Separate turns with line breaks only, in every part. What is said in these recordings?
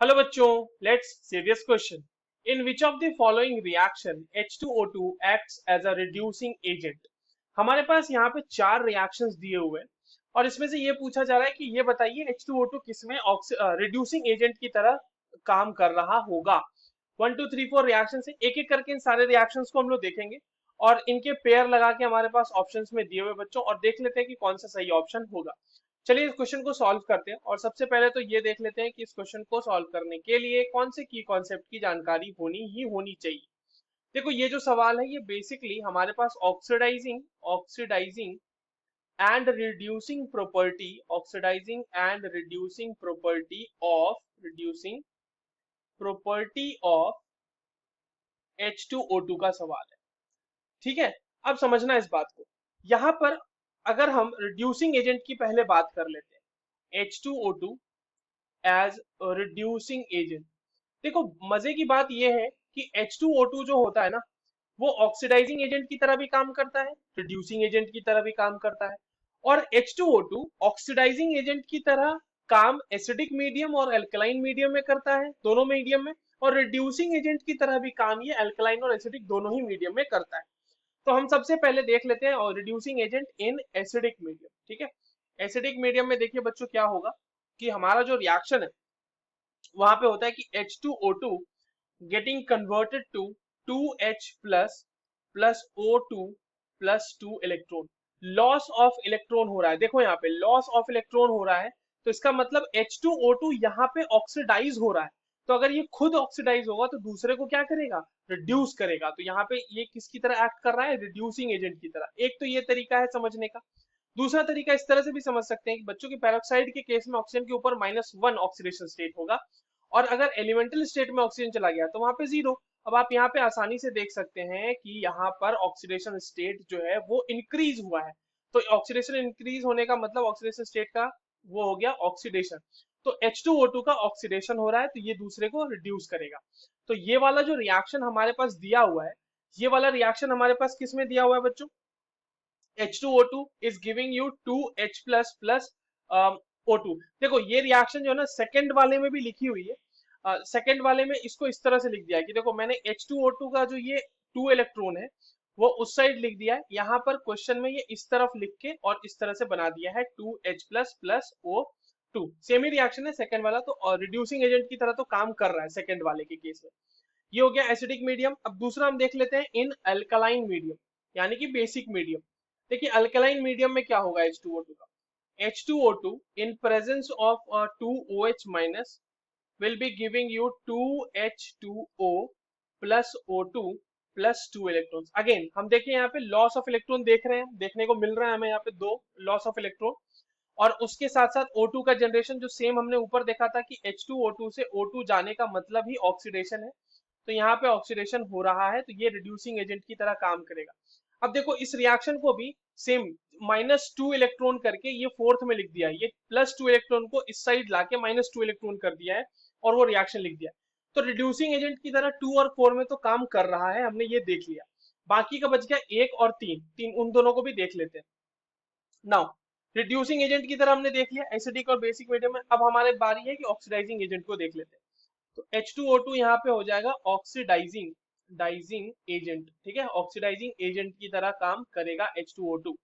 Hello बच्चों, let's see this question. In which of the following reaction H2O2 acts as a reducing agent. हमारे पास यहाँ पे चार रिएक्शंस दिए हुए हैं और इसमें से ये पूछा जा रहा है कि ये बताइए H2O2 किसमें रिड्यूसिंग एजेंट की तरह काम कर रहा होगा। 1 2 3 4 रिएक्शन से एक एक करके इन सारे रिएक्शंस को हम लोग देखेंगे और इनके पेयर लगा के हमारे पास ऑप्शंस में दिए हुए बच्चों, और देख लेते हैं कि कौन सा सही ऑप्शन होगा। चलिए इस क्वेश्चन को सॉल्व करते हैं और सबसे पहले तो ये देख लेते हैं कि इस क्वेश्चन को सॉल्व करने के लिए कौन से की कॉन्सेप्ट की जानकारी होनी चाहिए। देखो ये जो सवाल है ये बेसिकली हमारे पास oxidizing and reducing property of H2O2 का सवाल है। ठीक है, अब समझना इस बात को। यहां पर अगर हम रिड्यूसिंग एजेंट की पहले बात कर लेते हैं, H2O2 एज रिड्यूसिंग एजेंट। देखो मजे की बात यह है कि H2O2 जो होता है ना, वो ऑक्सीडाइजिंग एजेंट की तरह भी काम करता है, रिड्यूसिंग एजेंट की तरह भी काम करता है। और H2O2 ऑक्सीडाइजिंग एजेंट की तरह काम एसिडिक मीडियम और अल्कलाइन मीडियम में करता है, दोनों मीडियम में। और रिड्यूसिंग एजेंट की तरह भी काम ये अल्कलाइन और एसिडिक दोनों ही मीडियम में करता है। तो हम सबसे पहले देख लेते हैं और reducing agent in acidic medium. ठीक है, एसिडिक मीडियम में देखिए बच्चों क्या होगा कि हमारा जो रिएक्शन है वहां पे होता है कि H2O2 getting converted to 2H plus plus O2 plus 2 electron. Loss of electron हो रहा है, देखो यहाँ पे लॉस ऑफ इलेक्ट्रॉन हो रहा है, तो इसका मतलब H2O2 यहाँ पे ऑक्सीडाइज हो रहा है। तो अगर ये खुद ऑक्सीडाइज होगा तो दूसरे को क्या करेगा, रिड्यूस करेगा। तो यहाँ पे ये किसकी तरह एक्ट कर रहा है, रिड्यूसिंग एजेंट की तरह। एक तो ये तरीका है समझने का। दूसरा तरीका इस तरह से भी समझ सकते हैं कि बच्चों की पेरोक्साइड के केस में ऑक्सीजन के ऊपर -1 ऑक्सीडेशन स्टेट होगा, और अगर एलिमेंटल स्टेट में ऑक्सीजन चला गया तो वहां पे 0। अब आप यहाँ पे आसानी से देख सकते हैं कि यहाँ पर ऑक्सीडेशन स्टेट जो है वो इंक्रीज हुआ है। तो ऑक्सीडेशन इंक्रीज होने का मतलब ऑक्सीडेशन स्टेट का वो हो गया ऑक्सीडेशन। तो H2O2 का ऑक्सीडेशन हो रहा है, तो ये दूसरे को रिड्यूस करेगा। तो ये वाला जो रिएक्शन हमारे पास दिया हुआ है, ये वाला रिएक्शन हमारे पास किस में दिया हुआ है बच्चों, H2O2 is giving you 2H plus plus O2। देखो ये रिएक्शन जो है ना सेकंड वाले में भी लिखी हुई है। सेकंड वाले में इसको इस तरह से लिख दिया है कि देखो मैंने H2O2 का जो ये 2 इलेक्ट्रॉन है वो उस साइड लिख दिया है, यहाँ पर क्वेश्चन में ये इस तरफ लिख के और इस तरह से बना दिया है 2H plus plus O2। Same ही रिएक्शन है सेकंड वाला, तो रिड्यूसिंग एजेंट की तरह तो काम कर रहा है सेकंड वाले के केस में। ये हो गया एसिडिक मीडियम। अब दूसरा हम देख लेते हैं इन अल्कलाइन मीडियम, यानी कि बेसिक मीडियम। देखिए अल्कलाइन मीडियम में क्या होगा H2O2 का, H2O2 in presence of 2OH minus will be giving you 2H2O plus O2 plus 2 electrons. Again हम देखिए यहाँ पे लॉस ऑफ इलेक्ट्रॉन देख रहे हैं, देखने को मिल रहा है हमें यहाँ पे 2 लॉस ऑफ इलेक्ट्रॉन। और उसके साथ साथ O2 का जनरेशन जो सेम हमने ऊपर देखा था कि H2O2 से O2 जाने का मतलब ही ऑक्सीडेशन है। तो यहाँ पे ऑक्सीडेशन हो रहा है, तो ये रिड्यूसिंग एजेंट की तरह काम करेगा। अब देखो इस रिएक्शन को भी सेम -2 इलेक्ट्रॉन करके ये फोर्थ में लिख दिया है, ये +2 इलेक्ट्रॉन को इस साइड लाके -2 इलेक्ट्रॉन कर दिया है और वो रिएक्शन लिख दिया है। तो रिड्यूसिंग एजेंट की तरह 2 और 4 में तो काम कर रहा है, हमने ये देख लिया। बाकी का बच गया 1 और 3, उन दोनों को भी देख लेते हैं। नाउ रिड्यूसिंग एजेंट की तरह हमने देख लिया एसिडिक और बेसिक मीडियम में। अब हमारे बारी है कि ऑक्सीडाइजिंग एजेंट को देख लेते हैं। तो H2O2 यहाँ पे हो जाएगा ऑक्सीडाइजिंग डाइजिंग एजेंट। ठीक है, ऑक्सीडाइजिंग एजेंट की तरह काम करेगा H2O2।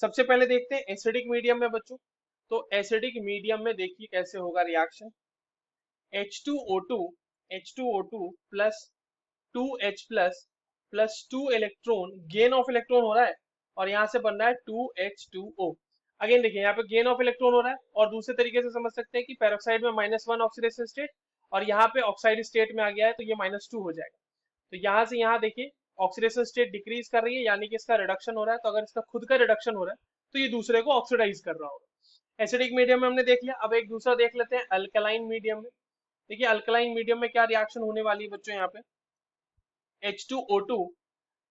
सबसे पहले देखते हैं एसिडिक मीडियम में बच्चों। तो एसिडिक मीडियम में देखिए कैसे होगा reaction. H2O2 plus 2H plus plus 2 electron, gain of electron हो रहा है और यहाँ से बन रहा है 2H2O। अगेन देखिए यहाँ पे गेन ऑफ इलेक्ट्रॉन हो रहा है, और दूसरे तरीके से समझ सकते हैं कि पेरोक्साइड में -1 ऑक्सीडेशन स्टेट और यहाँ पे ऑक्साइड स्टेट में आ गया है, तो ये -2 हो जाएगा। तो यहाँ से यहाँ देखिए ऑक्सीडेशन स्टेट डिक्रीज कर रही है, यानी कि इसका रिडक्शन हो रहा है। तो अगर इसका खुद का रिडक्शन हो रहा है तो ये दूसरे को ऑक्सीडाइज कर रहा होगा। एसिडिक मीडियम में हमने देख लिया। अब एक दूसरा देख लेते हैं अल्कलाइन मीडियम में। देखिए अल्कलाइन मीडियम में क्या रिएक्शन होने वाली है बच्चों, यहाँ पे H2O2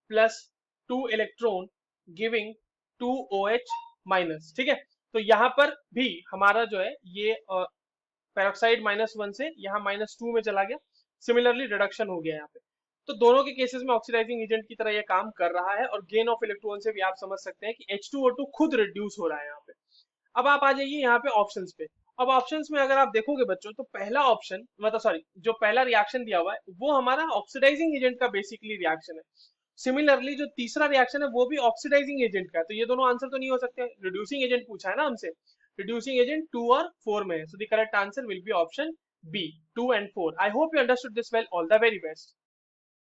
plus 2 electron giving 2OH minus. ठीक है, तो यहाँ पर भी हमारा जो है ये पेरोक्साइड -1 से यहाँ -2 में चला गया, सिमिलरली रिडक्शन हो गया यहाँ पे। तो दोनों के केसेस में ऑक्सीडाइजिंग एजेंट की तरह ये काम कर रहा है, और गेन ऑफ इलेक्ट्रॉन से भी आप समझ सकते हैं कि H2O2 खुद रिड्यूस हो रहा है यहाँ पे। अब आप आ जाइए यहाँ पे ऑप्शंस पे। अब ऑप्शंस में अगर आप देखोगे बच्चों, तो पहला ऑप्शन मतलब सॉरी, जो पहला रिएक्शन दिया हुआ है वो हमारा ऑक्सीडाइजिंग एजेंट का बेसिकली रिएक्शन है। सिमिलरली जो तीसरा रिएक्शन है वो भी ऑक्सीडाइजिंग एजेंट का है, तो ये दोनों आंसर तो नहीं हो सकते। रिड्यूसिंग एजेंट पूछा है ना हमसे, रिड्यूसिंग एजेंट 2 और 4 में है, so the correct answer will be option B, 2 and 4। I hope you understood this well, all the very best.